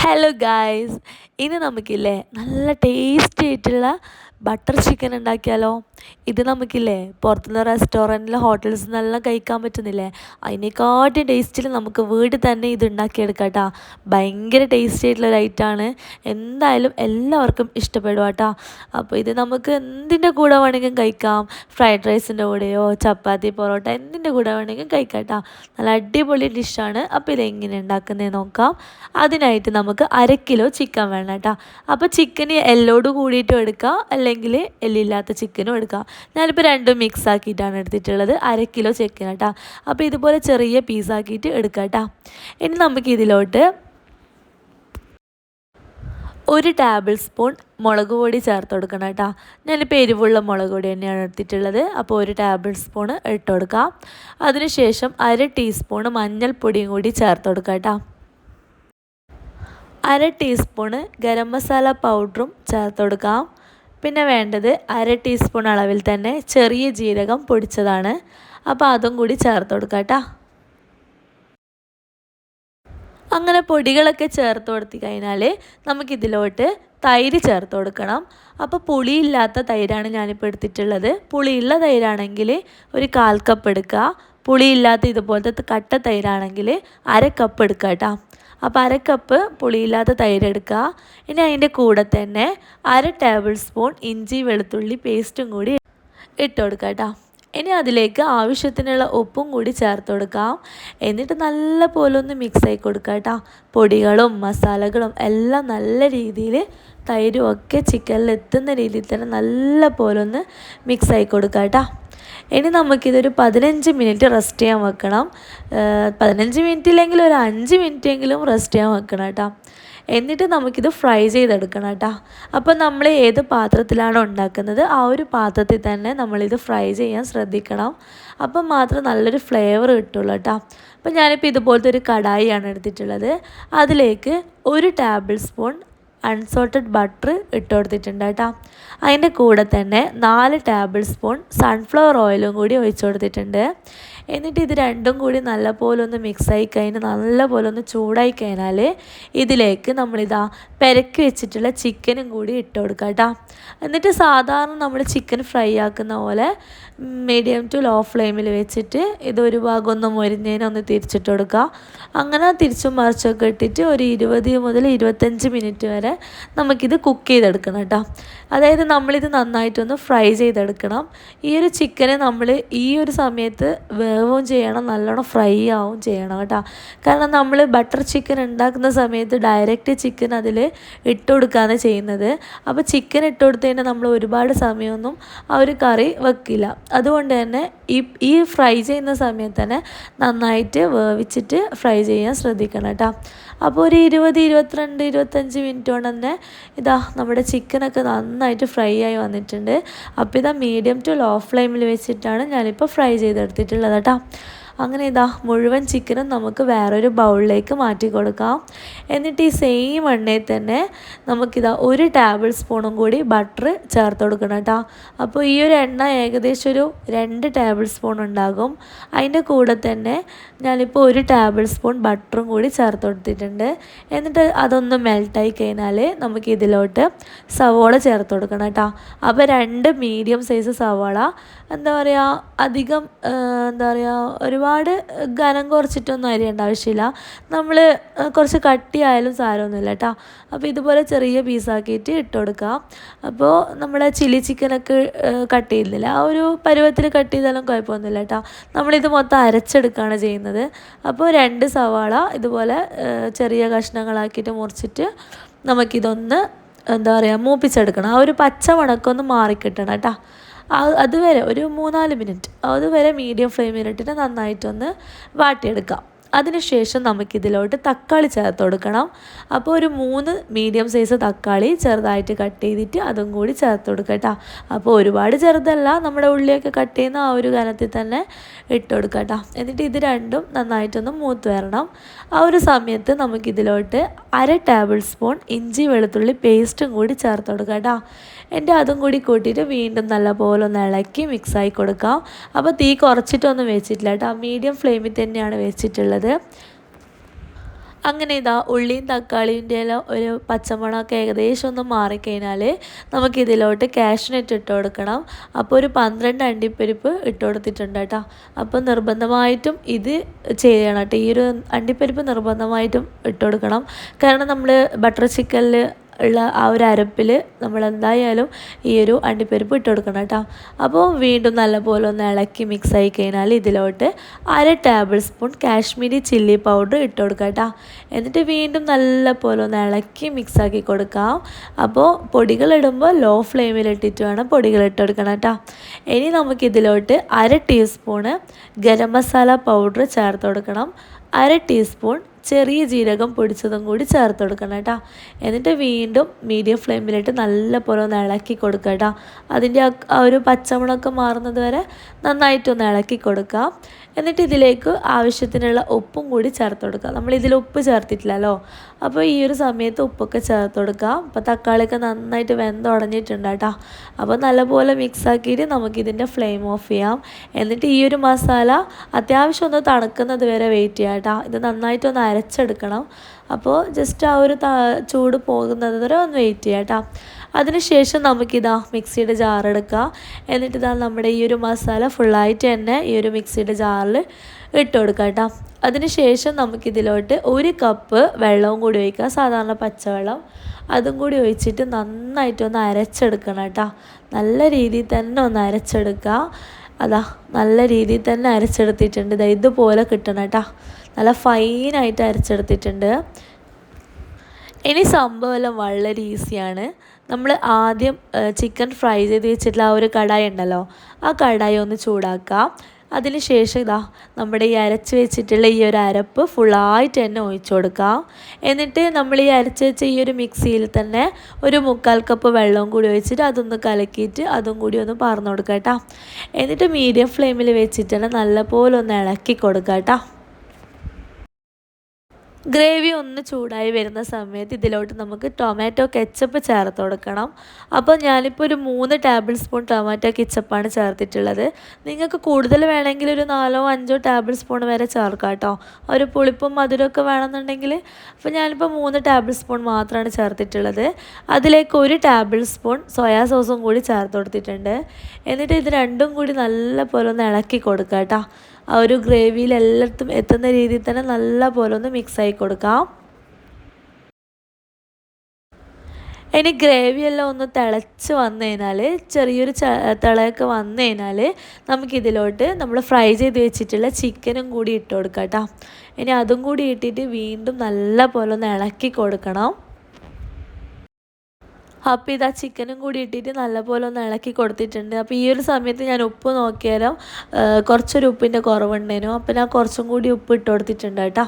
Hello guys, ഇനി നമുക്കില്ലേ നല്ല tasty ആയിട്ടുള്ള ബട്ടർ ചിക്കൻ ഉണ്ടാക്കിയാലോ. ഇത് നമുക്കില്ലേ പുറത്തുനിന്ന് റെസ്റ്റോറൻറ്റിൽ ഹോട്ടൽസിൽ നിന്നെല്ലാം കഴിക്കാൻ പറ്റുന്നില്ലേ, അതിനെക്കാട്ടും ടേസ്റ്റിൽ നമുക്ക് വീട്ടിൽ തന്നെ ഇത് ഉണ്ടാക്കിയെടുക്കാം കേട്ടോ. ഭയങ്കര ടേസ്റ്റി ആയിട്ടുള്ള ഒരു ഐറ്റമാണ്. എന്തായാലും എല്ലാവർക്കും ഇഷ്ടപ്പെടും കേട്ടോ. അപ്പോൾ ഇത് നമുക്ക് എന്തിൻ്റെ കൂടെ വേണമെങ്കിലും കഴിക്കാം. ഫ്രൈഡ് റൈസിൻ്റെ കൂടെയോ ചപ്പാത്തി പൊറോട്ട എന്തിൻ്റെ കൂടെ വേണമെങ്കിലും കഴിക്കാം കേട്ടോ. നല്ല അടിപൊളി ഡിഷാണ്. അപ്പോൾ ഇതെങ്ങനെ ഉണ്ടാക്കുന്നത് നോക്കാം. അതിനായിട്ട് നമുക്ക് 1/2 കിലോ ചിക്കൻ വേണം കേട്ടോ. അപ്പോൾ ചിക്കന് എല്ലോട് കൂടിയിട്ടും എടുക്കാം, അല്ലെങ്കിൽ എല്ലില്ലാത്ത ചിക്കനും എടുക്കാം. ഞാനിപ്പോൾ രണ്ടും മിക്സ് ആക്കിയിട്ടാണ് എടുത്തിട്ടുള്ളത്. 1/2 കിലോ ചിക്കൻ കേട്ടോ. അപ്പോൾ ഇതുപോലെ ചെറിയ പീസാക്കിയിട്ട് എടുക്കാം കേട്ടോ. ഇനി നമുക്ക് ഇതിലോട്ട് 1 ടേബിൾ സ്പൂൺ മുളക് പൊടി ചേർത്ത് കൊടുക്കണം കേട്ടോ. ഞാനിപ്പോൾ എരിവുള്ള മുളക് പൊടി തന്നെയാണ് എടുത്തിട്ടുള്ളത്. അപ്പോൾ 1 ടേബിൾ സ്പൂൺ ഇട്ട് കൊടുക്കാം. അതിനുശേഷം 1/2 ടീസ്പൂൺ മഞ്ഞൾപ്പൊടിയും കൂടി ചേർത്ത് കൊടുക്കാം കേട്ടോ. 1/2 ടീസ്പൂണ് ഗരം മസാല പൗഡറും ചേർത്ത് കൊടുക്കാം. പിന്നെ വേണ്ടത് 1/2 ടീസ്പൂൺ അളവിൽ തന്നെ ചെറിയ ജീരകം പൊടിച്ചതാണ്. അപ്പോൾ അതും കൂടി ചേർത്ത് കൊടുക്കാം കേട്ടോ. അങ്ങനെ പൊടികളൊക്കെ ചേർത്ത് കൊടുത്തി കഴിഞ്ഞാൽ നമുക്കിതിലോട്ട് തൈര് ചേർത്ത് കൊടുക്കണം. അപ്പോൾ പുളിയില്ലാത്ത തൈരാണ് ഞാനിപ്പോൾ എടുത്തിട്ടുള്ളത്. പുളിയുള്ള തൈരാണെങ്കിൽ ഒരു 1/4 കപ്പ് എടുക്കുക. പുളിയില്ലാത്ത ഇതുപോലത്തെ കട്ട തൈരാണെങ്കിൽ 1/2 കപ്പ് എടുക്കുക കേട്ടോ. അപ്പോൾ 1/2 കപ്പ് പുളിയില്ലാത്ത തൈര് എടുക്കുക. ഇനി അതിൻ്റെ കൂടെ തന്നെ 1/2 ടേബിൾ സ്പൂൺ ഇഞ്ചി വെളുത്തുള്ളി പേസ്റ്റും കൂടി ഇട്ട് കൊടുക്കുക കേട്ടോ. ഇനി അതിലേക്ക് ആവശ്യത്തിനുള്ള ഉപ്പും കൂടി ചേർത്ത് കൊടുക്കാം. എന്നിട്ട് നല്ല പോലെ ഒന്ന് മിക്സ് ആക്കി കൊടുക്കുക കേട്ടോ. പൊടികളും മസാലകളും എല്ലാം നല്ല രീതിയിൽ തൈരും ഒക്കെ ചിക്കനിൽ എത്തുന്ന രീതിയിൽ തന്നെ നല്ല പോലെ ഒന്ന് മിക്സ് ആക്കി കൊടുക്കുക കേട്ടോ. ഇനി നമുക്കിതൊരു 15 മിനിറ്റ് റെസ്റ്റ് ചെയ്യാൻ വെക്കണം. 15 മിനിറ്റ് ഇല്ലെങ്കിൽ ഒരു 5 മിനിറ്റെങ്കിലും റെസ്റ്റ് ചെയ്യാൻ വെക്കണം കേട്ടോ. എന്നിട്ട് നമുക്കിത് ഫ്രൈ ചെയ്തെടുക്കണം കേട്ടോ. അപ്പോൾ നമ്മൾ ഏത് പാത്രത്തിലാണോ ഉണ്ടാക്കുന്നത് ആ ഒരു പാത്രത്തിൽ തന്നെ നമ്മളിത് ഫ്രൈ ചെയ്യാൻ ശ്രദ്ധിക്കണം. അപ്പം മാത്രം നല്ലൊരു ഫ്ലേവർ കിട്ടുള്ളൂ കേട്ടോ. അപ്പോൾ ഞാനിപ്പോൾ ഇതുപോലത്തെ ഒരു കടായിയാണ് എടുത്തിട്ടുള്ളത്. അതിലേക്ക് 1 ടേബിൾ സ്പൂൺ അൺസോൾട്ടഡ് ബട്ടർ ഇട്ട് കൊടുത്തിട്ടുണ്ട് കേട്ടോ. അതിൻ്റെ കൂടെ തന്നെ 4 ടേബിൾ സ്പൂൺ സൺഫ്ലവർ ഓയിലും കൂടി ഒഴിച്ചു കൊടുത്തിട്ടുണ്ട്. എന്നിട്ട് ഇത് രണ്ടും കൂടി നല്ലപോലെ ഒന്ന് മിക്സായി കഴിഞ്ഞ് നല്ലപോലെ ഒന്ന് ചൂടായി കഴിഞ്ഞാൽ ഇതിലേക്ക് നമ്മളിതാ പെരക്കി വെച്ചിട്ടുള്ള ചിക്കനും കൂടി ഇട്ട് കൊടുക്കുക കേട്ടോ. എന്നിട്ട് സാധാരണ നമ്മൾ ചിക്കൻ ഫ്രൈ ആക്കുന്ന പോലെ മീഡിയം ടു ലോ ഫ്ലെയിമിൽ വെച്ചിട്ട് ഇതൊരു ഭാഗം ഒന്ന് മൊരിഞ്ഞതിനൊന്ന് തിരിച്ചിട്ട് കൊടുക്കുക. അങ്ങനെ തിരിച്ചും മറിച്ചൊക്കെ ഇട്ടിട്ട് ഒരു 20 മുതൽ 25 മിനിറ്റ് വരെ നമുക്കിത് കുക്ക് ചെയ്തെടുക്കണം കേട്ടോ. അതായത് നമ്മളിത് നന്നായിട്ടൊന്ന് ഫ്രൈ ചെയ്തെടുക്കണം. ഈ ഒരു ചിക്കനെ നമ്മൾ ഈ ഒരു സമയത്ത് വേവും ചെയ്യണം, നല്ലോണം ഫ്രൈ ആവും ചെയ്യണം കേട്ടോ. കാരണം നമ്മൾ ബട്ടർ ചിക്കൻ ഉണ്ടാക്കുന്ന സമയത്ത് ഡയറക്റ്റ് ചിക്കൻ അതിൽ ഇട്ട് കൊടുക്കുകയാണ് ചെയ്യുന്നത്. അപ്പോൾ ചിക്കൻ ഇട്ട് കൊടുത്തതിന് നമ്മൾ ഒരുപാട് സമയമൊന്നും ആ ഒരു കറി വെക്കില്ല. അതുകൊണ്ട് തന്നെ ഈ ഫ്രൈ ചെയ്യുന്ന സമയത്ത് തന്നെ നന്നായിട്ട് വേവിച്ചിട്ട് ഫ്രൈ ചെയ്യാൻ ശ്രദ്ധിക്കണം കേട്ടോ. അപ്പോൾ ഒരു 20, 22, 25 മിനിറ്റ് കൊണ്ട് തന്നെ ഇതാ നമ്മുടെ ചിക്കനൊക്കെ നന്നായിട്ട് ഫ്രൈ ആയി വന്നിട്ടുണ്ട്. അപ്പോൾ ഇതാ മീഡിയം ടു ലോ ഫ്ലെയിമിൽ വെച്ചിട്ടാണ് ഞാനിപ്പോൾ ഫ്രൈ ചെയ്തെടുത്തിട്ടുള്ളത് കേട്ടോ. അങ്ങനെ ഇതാ മുഴുവൻ ചിക്കനും നമുക്ക് വേറൊരു ബൗളിലേക്ക് മാറ്റി കൊടുക്കാം. എന്നിട്ട് ഈ സെയിം എണ്ണയിൽ തന്നെ നമുക്കിതാ 1 ടേബിൾ സ്പൂണും കൂടി ബട്ടർ ചേർത്ത് കൊടുക്കണം കേട്ടോ. അപ്പോൾ ഈ ഒരു എണ്ണ ഏകദേശം ഒരു 2 ടേബിൾ സ്പൂൺ ഉണ്ടാകും. അതിൻ്റെ കൂടെ തന്നെ ഞാനിപ്പോൾ 1 ടേബിൾ സ്പൂൺ ബട്ടറും കൂടി ചേർത്ത് കൊടുത്തിട്ടുണ്ട്. എന്നിട്ട് അതൊന്ന് മെൽട്ടായി കഴിഞ്ഞാൽ നമുക്ക് ഇതിലോട്ട് സവോള ചേർത്ത് കൊടുക്കണം കേട്ടോ. അപ്പോൾ 2 മീഡിയം സൈസ് സവോള, എന്താ പറയുക, അധികം എന്താ പറയുക ഒരുപാട് ഘനം കുറച്ചിട്ടൊന്നും അരിയേണ്ട ആവശ്യമില്ല. നമ്മൾ കുറച്ച് കട്ടിയായാലും സാരമൊന്നുമില്ല കേട്ടോ. അപ്പോൾ ഇതുപോലെ ചെറിയ പീസാക്കിയിട്ട് ഇട്ട് കൊടുക്കാം. അപ്പോൾ നമ്മുടെ ചില്ലി ചിക്കനൊക്കെ കട്ട് ചെയ്യുന്നില്ല, ആ ഒരു പരുവത്തിൽ കട്ട് ചെയ്താലും കുഴപ്പമൊന്നുമില്ല കേട്ടോ. നമ്മളിത് മൊത്തം അരച്ചെടുക്കുകയാണ് ചെയ്യുന്നത്. അപ്പോൾ 2 സവാള ഇതുപോലെ ചെറിയ കഷ്ണങ്ങളാക്കിയിട്ട് മുറിച്ചിട്ട് നമുക്കിതൊന്ന് എന്താ പറയുക മൂപ്പിച്ചെടുക്കണം. ആ ഒരു പച്ച മണക്കൊന്ന് മാറിക്കിട്ടണം കേട്ടോ. അതുവരെ ഒരു 3-4 മിനിറ്റ് അതുവരെ മീഡിയം ഫ്ലെയിമിലിട്ടിട്ട് നന്നായിട്ടൊന്ന് വാട്ടിയെടുക്കാം. അതിനുശേഷം നമുക്കിതിലോട്ട് തക്കാളി ചേർത്ത് കൊടുക്കണം. അപ്പോൾ ഒരു 3 മീഡിയം സൈസ് തക്കാളി ചെറുതായിട്ട് കട്ട് ചെയ്തിട്ട് അതും കൂടി ചേർത്ത് കൊടുക്കുക കേട്ടോ. അപ്പോൾ ഒരുപാട് ചെറുതല്ല, നമ്മുടെ ഉള്ളിയൊക്കെ കട്ട് ചെയ്യുന്ന ആ ഒരു കനത്തിൽ തന്നെ ഇട്ട് കൊടുക്കുക കേട്ടോ. എന്നിട്ട് ഇത് രണ്ടും നന്നായിട്ടൊന്ന് മൂത്ത് വരണം. ആ ഒരു സമയത്ത് നമുക്കിതിലോട്ട് 1/2 ടേബിൾ സ്പൂൺ ഇഞ്ചി വെളുത്തുള്ളി പേസ്റ്റും കൂടി ചേർത്ത് കൊടുക്കുക കേട്ടോ. എന്നിട്ട് അതും കൂടി കൂട്ടിയിട്ട് വീണ്ടും നല്ലപോലെ ഒന്ന് ഇളക്കി മിക്സായി കൊടുക്കാം. അപ്പോൾ തീ കുറച്ചിട്ടൊന്നും വെച്ചിട്ടില്ല കേട്ടോ, മീഡിയം ഫ്ലെയിമിൽ തന്നെയാണ് വെച്ചിട്ടുള്ളത്. അങ്ങനെ ഇതാ ഉള്ളിയും തക്കാളിൻ്റെ എല്ലാം ഒരു പച്ചമണമൊക്കെ ഏകദേശം ഒന്ന് മാറിക്കഴിഞ്ഞാൽ നമുക്കിതിലോട്ട് കാഷ്നട്ട് ഇട്ട് കൊടുക്കണം. അപ്പോൾ ഒരു 12 അണ്ടിപ്പരിപ്പ് ഇട്ട് കൊടുത്തിട്ടുണ്ട് കേട്ടോ. അപ്പോൾ നിർബന്ധമായിട്ടും ഇത് ചെയ്യണം കേട്ടോ. ഈ ഒരു അണ്ടിപ്പരിപ്പ് നിർബന്ധമായിട്ടും ഇട്ട് കൊടുക്കണം. കാരണം നമ്മൾ ബട്ടർ ചിക്കനിൽ ഉള്ള ആ ഒരു അരപ്പിൽ നമ്മൾ എന്തായാലും ഈ ഒരു അണ്ടിപ്പരിപ്പ് ഇട്ട് കൊടുക്കണം കേട്ടോ. അപ്പോൾ വീണ്ടും നല്ലപോലെ ഒന്ന് ഇളക്കി മിക്സ് ആയി കഴിഞ്ഞാൽ ഇതിലോട്ട് 1/2 table spoon Kashmiri chilli powder ഇട്ട് കൊടുക്കുക കേട്ടോ. എന്നിട്ട് വീണ്ടും നല്ലപോലെ ഒന്ന് ഇളക്കി മിക്സ് ആക്കി കൊടുക്കാം. അപ്പോൾ പൊടികളിടുമ്പോൾ ലോ ഫ്ലെയിമിലിട്ടിട്ട് വേണം പൊടികൾ ഇട്ട് കൊടുക്കണം കേട്ടോ. ഇനി നമുക്കിതിലോട്ട് 1/2 ടീസ്പൂണ് ഗരം മസാല പൗഡർ ചേർത്ത് കൊടുക്കണം. 1/2 ടീസ്പൂൺ ചെറിയ ജീരകം പൊടിച്ചതും കൂടി ചേർത്ത് കൊടുക്കണം കേട്ടോ. എന്നിട്ട് വീണ്ടും മീഡിയം ഫ്ലെയിമിലിട്ട് നല്ലപോലെ ഒന്ന് ഇളക്കി കൊടുക്കുക കേട്ടോ. അതിൻ്റെ ആ ഒരു പച്ചമണമൊക്കെ മാറുന്നത് വരെ നന്നായിട്ടൊന്ന് ഇളക്കി കൊടുക്കാം. എന്നിട്ട് ഇതിലേക്ക് ആവശ്യത്തിനുള്ള ഉപ്പും കൂടി ചേർത്ത് കൊടുക്കുക. നമ്മളിതിൽ ഉപ്പ് ചേർത്തിട്ടില്ലല്ലോ, അപ്പോൾ ഈ ഒരു സമയത്ത് ഉപ്പൊക്കെ ചേർത്ത് കൊടുക്കുക. അപ്പോൾ തക്കാളിയൊക്കെ നന്നായിട്ട് വെന്തുടഞ്ഞിട്ടുണ്ട് കേട്ടോ. അപ്പോൾ നല്ലപോലെ മിക്സാക്കിയിട്ട് നമുക്കിതിൻ്റെ ഫ്ലെയിം ഓഫ് ചെയ്യാം. എന്നിട്ട് ഈ ഒരു മസാല അത്യാവശ്യം ഒന്ന് തണുക്കുന്നത് വരെ വെയിറ്റ് ചെയ്യാം കേട്ടോ. ഇത് നന്നായിട്ടൊന്ന് അരച്ചെടുക്കണം. അപ്പോൾ ജസ്റ്റ് ആ ഒരു ചൂട് പോകുന്നത് വരെ ഒന്ന് വെയിറ്റ് ചെയ്യാം കേട്ടോ. അതിനുശേഷം നമുക്കിതാ മിക്സിയുടെ ജാർ എടുക്കുക. എന്നിട്ട് ഇതാ നമ്മുടെ ഈ ഒരു മസാല ഫുള്ളായിട്ട് തന്നെ ഈ ഒരു മിക്സിയുടെ ജാറിൽ ഇട്ട് കൊടുക്കുക കേട്ടോ. അതിനുശേഷം നമുക്കിതിലോട്ട് 1 കപ്പ് വെള്ളവും കൂടി ഒഴിക്കുക, സാധാരണ പച്ചവെള്ളം. അതും കൂടി ഒഴിച്ചിട്ട് നന്നായിട്ടൊന്ന് അരച്ചെടുക്കണം കേട്ടോ. നല്ല രീതിയിൽ തന്നെ ഒന്ന് അരച്ചെടുക്കുക. അതാ നല്ല രീതിയിൽ തന്നെ അരച്ചെടുത്തിട്ടുണ്ട്. ഇതുപോലെ കിട്ടണം കേട്ടോ. നല്ല ഫൈനായിട്ട് അരച്ചെടുത്തിട്ടുണ്ട്. ഇനി സംഭവമെല്ലാം വളരെ ഈസിയാണ്. നമ്മൾ ആദ്യം ചിക്കൻ ഫ്രൈ ചെയ്ത് വെച്ചിട്ടുള്ള ആ ഒരു കടായി ഉണ്ടല്ലോ, ആ കടായി ഒന്ന് ചൂടാക്കാം. അതിന് ശേഷം ഇതാ നമ്മുടെ ഈ അരച്ച് വെച്ചിട്ടുള്ള ഈ ഒരു അരപ്പ് ഫുള്ളായിട്ട് തന്നെ ഒഴിച്ചു കൊടുക്കാം. എന്നിട്ട് നമ്മൾ ഈ അരച്ച് വെച്ച ഈ ഒരു മിക്സിയിൽ തന്നെ ഒരു 1/4 കപ്പ് വെള്ളവും കൂടി ഒഴിച്ചിട്ട് അതൊന്ന് കലക്കിയിട്ട് അതും കൂടി ഒന്ന് പാർന്ന് കൊടുക്കാം കേട്ടോ. എന്നിട്ട് മീഡിയം ഫ്ലെയിമിൽ വെച്ചിട്ട് തന്നെ നല്ലപോലെ ഒന്ന് ഇളക്കി കൊടുക്കാം കേട്ടോ. ഗ്രേവി ഒന്ന് ചൂടായി വരുന്ന സമയത്ത് ഇതിലോട്ട് നമുക്ക് ടൊമാറ്റോ കെച്ചപ്പ് ചേർത്ത് കൊടുക്കണം. അപ്പോൾ ഞാനിപ്പോൾ ഒരു 3 ടേബിൾ സ്പൂൺ ടൊമാറ്റോ കെച്ചപ്പാണ് ചേർത്തിട്ടുള്ളത്. നിങ്ങൾക്ക് കൂടുതൽ വേണമെങ്കിൽ ഒരു 4-5 ടേബിൾ സ്പൂൺ വരെ ചേർക്കാം കേട്ടോ. ഒരു പുളിപ്പും മധുരമൊക്കെ വേണമെന്നുണ്ടെങ്കിൽ. അപ്പോൾ ഞാനിപ്പോൾ 3 ടേബിൾ സ്പൂൺ മാത്രമാണ് ചേർത്തിട്ടുള്ളത്. അതിലേക്ക് 1 ടേബിൾ സ്പൂൺ സോയാ സോസും കൂടി ചേർത്ത് കൊടുത്തിട്ടുണ്ട്. എന്നിട്ട് ഇത് രണ്ടും കൂടി നല്ല പോലെ ഒന്ന് ഇളക്കി കൊടുക്കാം കേട്ടോ. ആ ഒരു ഗ്രേവിയിൽ എല്ലായിടത്തും എത്തുന്ന രീതിയിൽ തന്നെ നല്ല പോലെ ഒന്ന് മിക്സായി കൊടുക്കാം. ഇനി ഗ്രേവിയെല്ലാം ഒന്ന് തിളച്ച് വന്നു കഴിഞ്ഞാൽ, ചെറിയൊരു തിളയൊക്കെ വന്നു കഴിഞ്ഞാൽ നമുക്കിതിലോട്ട് നമ്മൾ ഫ്രൈ ചെയ്ത് വെച്ചിട്ടുള്ള ചിക്കനും കൂടി ഇട്ട് കൊടുക്കാം കേട്ടോ. ഇനി അതും കൂടി ഇട്ടിട്ട് വീണ്ടും നല്ല പോലെ ഒന്ന് ഇളക്കി കൊടുക്കണം. അപ്പോൾ ഇതാ ചിക്കനും കൂടി ഇട്ടിട്ട് നല്ലപോലെ ഒന്ന് ഇളക്കി കൊടുത്തിട്ടുണ്ട്. അപ്പോൾ ഈ ഒരു സമയത്ത് ഞാൻ ഉപ്പ് നോക്കിയാലും കുറച്ചൊരു ഉപ്പിൻ്റെ കുറവുണ്ടേനു. അപ്പോൾ ഞാൻ കുറച്ചും കൂടി ഉപ്പ് ഇട്ട് കൊടുത്തിട്ടുണ്ട് കേട്ടോ.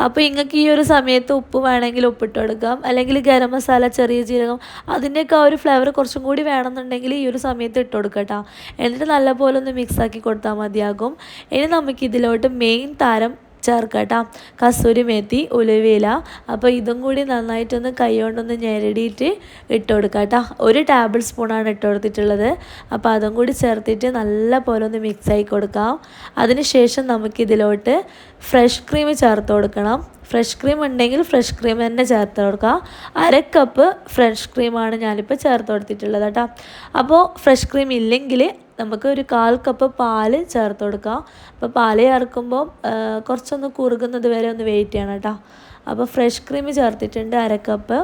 അപ്പോൾ നിങ്ങൾക്ക് ഈ ഒരു സമയത്ത് ഉപ്പ് വേണമെങ്കിൽ ഉപ്പിട്ട് കൊടുക്കാം, അല്ലെങ്കിൽ ഗരം മസാല, ചെറിയ ജീരകം, അതിൻ്റെയൊക്കെ ആ ഒരു ഫ്ലേവർ കുറച്ചും കൂടി വേണമെന്നുണ്ടെങ്കിൽ ഈ ഒരു സമയത്ത് ഇട്ട് കൊടുക്കാം കേട്ടോ. എന്നിട്ട് നല്ലപോലെ ഒന്ന് മിക്സാക്കി കൊടുത്താൽ മതിയാകും. ഇനി നമുക്കിതിലോട്ട് മെയിൻ താരം ചേർക്കട്ടോ, കസൂരി മേത്തി, ഉലുവയില. അപ്പോൾ ഇതും കൂടി നന്നായിട്ടൊന്ന് കൈ കൊണ്ടൊന്ന് ഞെരടിയിട്ട് ഇട്ട് കൊടുക്കാം കേട്ടോ. 1 ടേബിൾ സ്പൂണാണ് ഇട്ട് കൊടുത്തിട്ടുള്ളത്. അപ്പോൾ അതും കൂടി ചേർത്തിട്ട് നല്ല പോലെ ഒന്ന് മിക്സായി കൊടുക്കാം. അതിനുശേഷം നമുക്കിതിലോട്ട് ഫ്രഷ് ക്രീം ചേർത്ത് കൊടുക്കണം. ഫ്രഷ് ക്രീം ഉണ്ടെങ്കിൽ ഫ്രഷ് ക്രീം തന്നെ ചേർത്ത് കൊടുക്കുക. 1/2 കപ്പ് ഫ്രഷ് ക്രീമാണ് ഞാനിപ്പോൾ ചേർത്ത് കൊടുത്തിട്ടുള്ളത് കേട്ടോ. അപ്പോൾ ഫ്രഷ് ക്രീം ഇല്ലെങ്കിൽ നമുക്ക് ഒരു 1/4 കപ്പ് പാല് ചേർത്ത് കൊടുക്കാം. അപ്പോൾ പാല് ചേർക്കുമ്പോൾ കുറച്ചൊന്ന് കുറുകുന്നത് വരെ ഒന്ന് വെയിറ്റ് ചെയ്യണം കേട്ടോ. അപ്പോൾ ഫ്രഷ് ക്രീം ചേർത്തിട്ടുണ്ട് 1/2 കപ്പ്.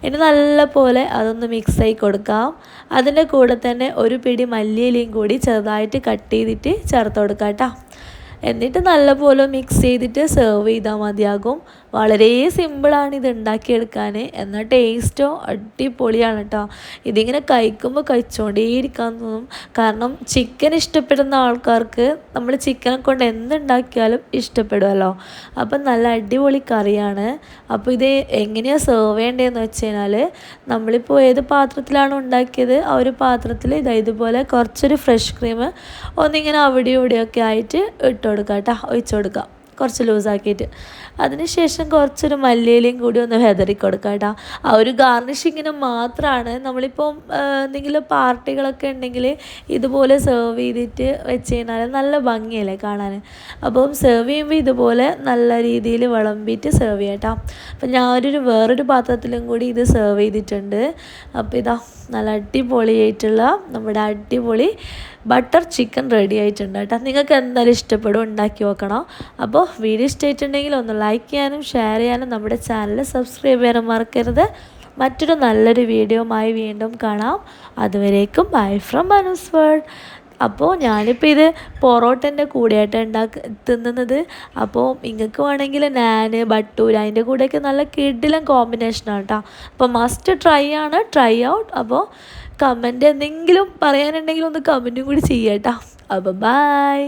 ഇനി നല്ല പോലെ അതൊന്ന് മിക്സായി കൊടുക്കാം. അതിൻ്റെ കൂടെ തന്നെ ഒരു പിടി മല്ലിയിലയും കൂടി ചെറുതായിട്ട് കട്ട് ചെയ്തിട്ട് ചേർത്ത് കൊടുക്കാം കേട്ടോ. എന്നിട്ട് നല്ലപോലെ മിക്സ് ചെയ്തിട്ട് സെർവ് ചെയ്താൽ മതിയാകും. വളരെ സിമ്പിളാണ് ഇത് ഉണ്ടാക്കിയെടുക്കാൻ, എന്നാൽ ടേസ്റ്റോ അടിപൊളിയാണ് കേട്ടോ. ഇതിങ്ങനെ കഴിക്കുമ്പോൾ കഴിച്ചുകൊണ്ടേയിരിക്കാൻ തോന്നും. കാരണം ചിക്കൻ ഇഷ്ടപ്പെടുന്ന ആൾക്കാർക്ക് നമ്മൾ ചിക്കനെ കൊണ്ട് എന്തുണ്ടാക്കിയാലും ഇഷ്ടപ്പെടുമല്ലോ. അപ്പം നല്ല അടിപൊളി കറിയാണ്. അപ്പോൾ ഇത് എങ്ങനെയാണ് സെർവ് ചെയ്യേണ്ടതെന്ന് വെച്ച് കഴിഞ്ഞാൽ, നമ്മളിപ്പോൾ ഏത് പാത്രത്തിലാണ് ഉണ്ടാക്കിയത് ആ ഒരു പാത്രത്തിൽ ഇതുപോലെ കുറച്ചൊരു ഫ്രഷ് ക്രീം ഒന്നിങ്ങനെ അവിടെ ഇവിടെയൊക്കെ ആയിട്ട് ഇട്ട് കൊടുക്കാം കേട്ടോ, ഒഴിച്ചു കൊടുക്കാം. കുറച്ച് ലൂസാക്കിയിട്ട്. അതിനുശേഷം കുറച്ചൊരു മല്ലിയിലയും കൂടി ഒന്ന് വിതറി കൊടുക്കുക കേട്ടോ. ആ ഒരു ഗാർണിഷിങ്ങിന് മാത്രമാണ്. നമ്മളിപ്പം എന്തെങ്കിലും പാർട്ടികളൊക്കെ ഉണ്ടെങ്കിൽ ഇതുപോലെ സെർവ് ചെയ്തിട്ട് വെച്ച് കഴിഞ്ഞാൽ നല്ല ഭംഗിയല്ലേ കാണാൻ. അപ്പം സെർവ് ചെയ്യുമ്പോൾ ഇതുപോലെ നല്ല രീതിയിൽ വിളമ്പിയിട്ട് സെർവ് ചെയ്യാം കേട്ടോ. അപ്പം ഞാനൊരു വേറൊരു പാത്രത്തിലും കൂടി ഇത് സെർവ് ചെയ്തിട്ടുണ്ട്. അപ്പോൾ ഇതാ നല്ല അടിപൊളിയായിട്ടുള്ള നമ്മുടെ അടിപൊളി ബട്ടർ ചിക്കൻ റെഡി ആയിട്ടുണ്ട് കേട്ടോ. നിങ്ങൾക്ക് എന്തായാലും ഇഷ്ടപ്പെടും, ഉണ്ടാക്കി നോക്കണം. അപ്പോൾ വീഡിയോ ഇഷ്ടമായിട്ടുണ്ടെങ്കിൽ ഒന്ന് ലൈക്ക് ചെയ്യാനും ഷെയർ ചെയ്യാനും നമ്മുടെ ചാനൽ സബ്സ്ക്രൈബ് ചെയ്യാനും മറക്കരുത്. മറ്റൊരു നല്ലൊരു വീഡിയോയുമായി വീണ്ടും കാണാം. അതുവരേക്കും ബൈ ഫ്രം അനൂസ് വേൾഡ്. അപ്പോൾ ഞാനിപ്പോൾ ഇത് പൊറോട്ടൻ്റെ കൂടെയായിട്ട് തിന്നുന്നത്. അപ്പോൾ നിങ്ങൾക്ക് വേണമെങ്കിൽ നാന് ബട്ടൂര അതിൻ്റെ കൂടെയൊക്കെ നല്ല കിടിലൻ കോമ്പിനേഷനാണ് കേട്ടോ. അപ്പോൾ മസ്റ്റ് ട്രൈ ഔട്ട്. അപ്പോൾ കമൻറ്റ് എന്തെങ്കിലും പറയാനുണ്ടെങ്കിൽ ഒന്ന് കമൻറ്റും കൂടി ചെയ്യാം കേട്ടോ. അപ്പോൾ ബൈ.